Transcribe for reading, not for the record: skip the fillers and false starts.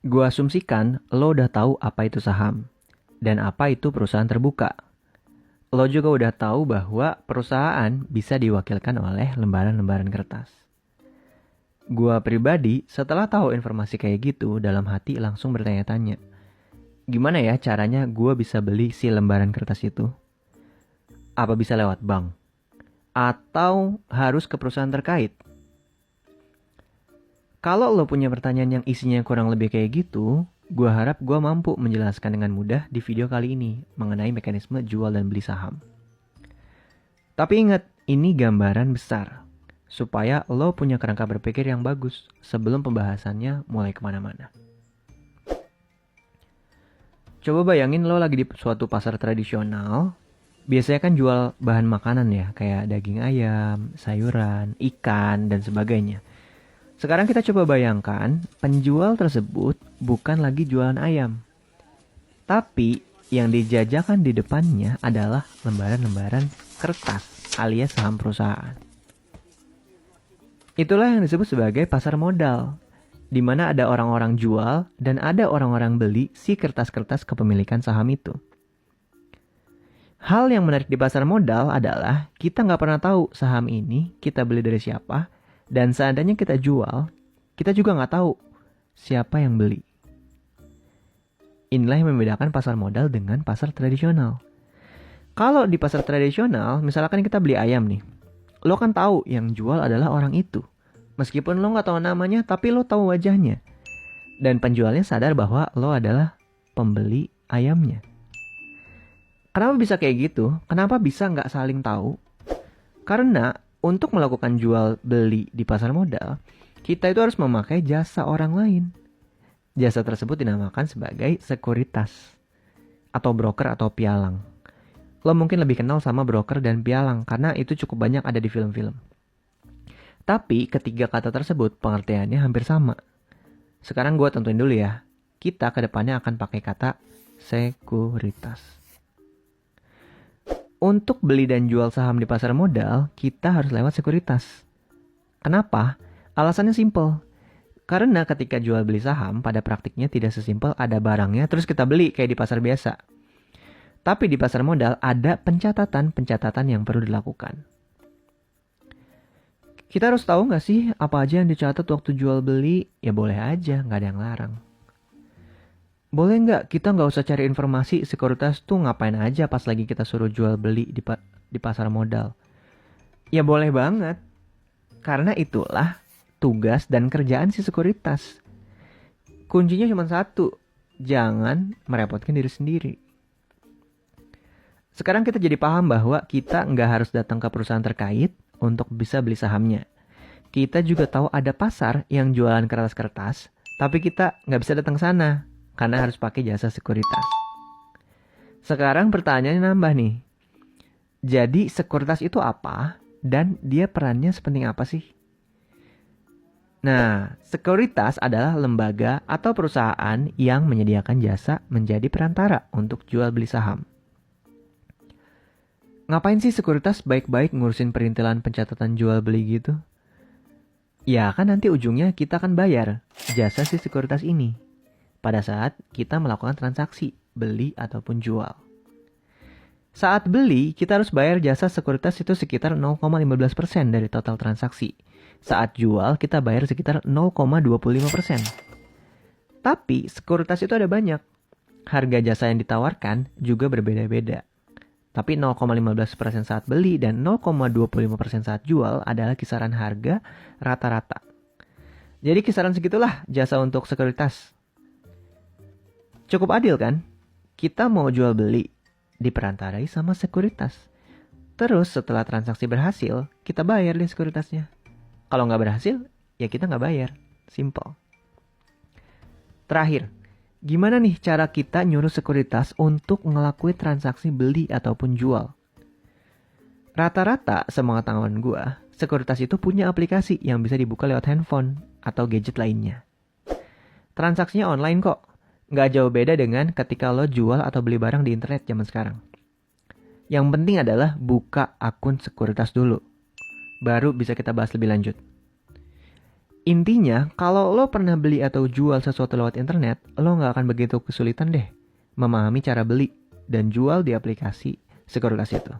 Gua asumsikan lo udah tahu apa itu saham dan apa itu perusahaan terbuka. Lo juga udah tahu bahwa perusahaan bisa diwakilkan oleh lembaran-lembaran kertas. Gua pribadi setelah tahu informasi kayak gitu dalam hati langsung bertanya-tanya, gimana ya caranya gua bisa beli si lembaran kertas itu? Apa bisa lewat bank? Atau harus ke perusahaan terkait? Kalau lo punya pertanyaan yang isinya kurang lebih kayak gitu, gue harap gue mampu menjelaskan dengan mudah di video kali ini mengenai mekanisme jual dan beli saham. Tapi ingat, ini gambaran besar, supaya lo punya kerangka berpikir yang bagus sebelum pembahasannya mulai kemana-mana. Coba bayangin lo lagi di suatu pasar tradisional, biasanya kan jual bahan makanan ya, kayak daging ayam, sayuran, ikan, dan sebagainya. Sekarang kita coba bayangkan, penjual tersebut bukan lagi jualan ayam. Tapi yang dijajakan di depannya adalah lembaran-lembaran kertas alias saham perusahaan. Itulah yang disebut sebagai pasar modal, di mana ada orang-orang jual dan ada orang-orang beli si kertas-kertas kepemilikan saham itu. Hal yang menarik di pasar modal adalah kita nggak pernah tahu saham ini kita beli dari siapa, dan seandainya kita jual, kita juga nggak tahu siapa yang beli. Inilah yang membedakan pasar modal dengan pasar tradisional. Kalau di pasar tradisional, misalkan kita beli ayam nih, lo kan tahu yang jual adalah orang itu. Meskipun lo nggak tahu namanya, tapi lo tahu wajahnya. Dan penjualnya sadar bahwa lo adalah pembeli ayamnya. Kenapa bisa kayak gitu? Kenapa bisa nggak saling tahu? Karena untuk melakukan jual beli di pasar modal, kita itu harus memakai jasa orang lain. Jasa tersebut dinamakan sebagai sekuritas atau broker atau pialang. Lo mungkin lebih kenal sama broker dan pialang karena itu cukup banyak ada di film-film. Tapi ketiga kata tersebut pengertiannya hampir sama. Sekarang gue tentuin dulu ya. Kita kedepannya akan pakai kata sekuritas. Untuk beli dan jual saham di pasar modal, kita harus lewat sekuritas. Kenapa? Alasannya simple. Karena ketika jual beli saham, pada praktiknya tidak sesimpel ada barangnya terus kita beli kayak di pasar biasa. Tapi di pasar modal ada pencatatan-pencatatan yang perlu dilakukan. Kita harus tahu nggak sih apa aja yang dicatat waktu jual beli? Ya boleh aja, nggak ada yang larang. Boleh nggak kita nggak usah cari informasi sekuritas tuh ngapain aja pas lagi kita suruh jual beli di pasar modal? Ya boleh banget. Karena itulah tugas dan kerjaan si sekuritas. Kuncinya cuma satu. Jangan merepotkan diri sendiri. Sekarang kita jadi paham bahwa kita nggak harus datang ke perusahaan terkait untuk bisa beli sahamnya. Kita juga tahu ada pasar yang jualan kertas-kertas, tapi kita nggak bisa datang sana karena harus pakai jasa sekuritas. Sekarang pertanyaannya nambah nih. Jadi sekuritas itu apa dan dia perannya sepenting apa sih? Nah, sekuritas adalah lembaga atau perusahaan yang menyediakan jasa menjadi perantara untuk jual beli saham. Ngapain sih sekuritas baik-baik ngurusin perintilan pencatatan jual beli gitu? Ya kan nanti ujungnya kita akan bayar jasa si sekuritas ini pada saat kita melakukan transaksi beli ataupun jual. Saat beli, kita harus bayar jasa sekuritas itu sekitar 0,15% dari total transaksi. Saat jual, kita bayar sekitar 0,25%. Tapi sekuritas itu ada banyak. Harga jasa yang ditawarkan juga berbeda-beda. Tapi 0,15% saat beli dan 0,25% saat jual adalah kisaran harga rata-rata. Jadi kisaran segitulah jasa untuk sekuritas. Cukup adil kan? Kita mau jual beli, diperantarai sama sekuritas. Terus setelah transaksi berhasil, kita bayar deh sekuritasnya. Kalau nggak berhasil, ya kita nggak bayar. Simple. Terakhir, gimana nih cara kita nyuruh sekuritas untuk ngelakuin transaksi beli ataupun jual? Rata-rata sepengetahuan gue, sekuritas itu punya aplikasi yang bisa dibuka lewat handphone atau gadget lainnya. Transaksinya online kok. Nggak jauh beda dengan ketika lo jual atau beli barang di internet zaman sekarang. Yang penting adalah buka akun sekuritas dulu. Baru bisa kita bahas lebih lanjut. Intinya, kalau lo pernah beli atau jual sesuatu lewat internet, lo nggak akan begitu kesulitan deh memahami cara beli dan jual di aplikasi sekuritas itu.